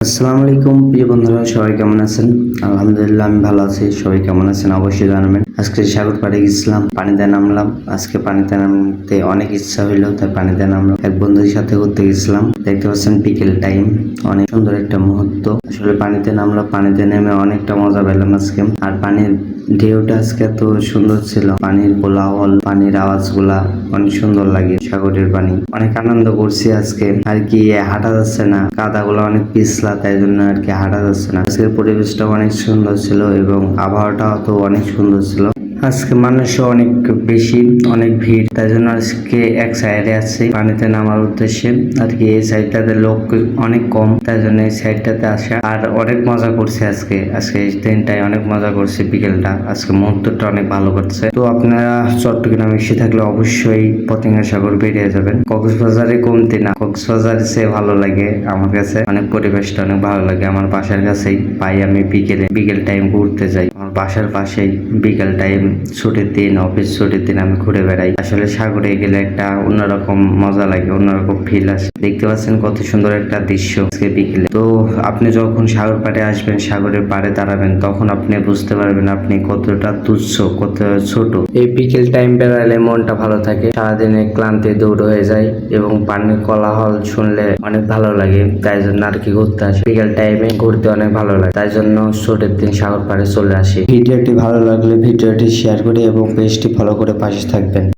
আসসালামু আলাইকুম প্রিয় বন্ধুরা, সবাই কেমন আছেন? আলহামদুলিল্লাহ আমি ভালো আছি। সবাই কেমন আছেন অবশ্যই জানাবেন। আজকে সাগর পাড়ে গেছিলাম, পানিতে নামলাম। আজকে পানিতে নামতে অনেক ইচ্ছা হইলো, তাই পানিতে নামলাম। এক বন্ধুর সাথে ঘুরতে গেছিলাম। দেখতে পাচ্ছেন বিকেল টাইম, অনেক সুন্দর একটা মুহূর্ত। আসলে পানিতে নামলাম, পানিতে নেমে অনেকটা মজা পেলাম আজকে। আর পানির ঢেউটা আজকে এত সুন্দর ছিল, পানির কোলাহল, পানির আওয়াজগুলা অনেক সুন্দর লাগে। সাগরের পানি অনেক আনন্দ করছি আজকে। আর কি হাঁটা যাচ্ছে না, কাদাগুলো অনেক পিছলা, তাই জন্য আর কি হাঁটা যাচ্ছে না। আজকের পরিবেশটা অনেক সুন্দর ছিল এবং আবহাওয়াটাও তো অনেক সুন্দর ছিল। আজকে মানুষও অনেক বেশি, অনেক ভিড়, তাই জন্য আজকে এক সাইডে আছি পানিতে নামার উদ্দেশ্যে। আর কি এই সাইডটাতে লোক অনেক কম, তাই জন্য এই সাইডটাতে আসা। আর অনেক মজা করছে আজকে এই দিনটায় অনেক মজা করছে। বিকেলটা আজকে মুহূর্তটা অনেক ভালো করছে। তো আপনারা চট্টগ্রামে এসে থাকলে অবশ্যই পতেঙ্গা সাগর বেরিয়ে যাবেন। কক্সবাজারে কমতি না, কক্সবাজারে সে ভালো লাগে আমার কাছে। অনেক পরিবেশটা অনেক ভালো লাগে। আমার বাসার কাছেই পাই আমি বিকেল টাইম ঘুরতে যাই। আমার বাসার পাশেই বিকেল টাইম ছুটির দিন, অফিস ছুটির দিন আমি ঘুরে বেড়াই। আসলে সাগরে গেলে একটা অন্যরকম মজা লাগে, অন্যরকম ফিল আসে। দেখতে পাচ্ছেন কত সুন্দর একটা দৃশ্য আজকে বিকেলে। তো আপনি যখন সাগর পাড়ে আসবেন, সাগরের পাড়ে দাঁড়াবেন, তখন আপনি বুঝতে পারবেন আপনি কতটা তুচ্ছ, কত ছোট। এই বিকেল টাইম বেড়ালে মনটা ভালো থাকে, সারাদিনে ক্লান্তি দূর হয়ে যায় এবং পানির কোলাহল শুনলে অনেক ভালো লাগে। তাই জন্য আর কি ঘুরতে আসি, বিকেল টাইমে ঘুরতে অনেক ভালো লাগে। তাই জন্য ছুটির দিন সাগর পাড়ে চলে আসি। ভিডিওটি ভালো লাগলে ভিডিওটি শেয়ার করে এবং পেজটি ফলো করে পাশে থাকবেন।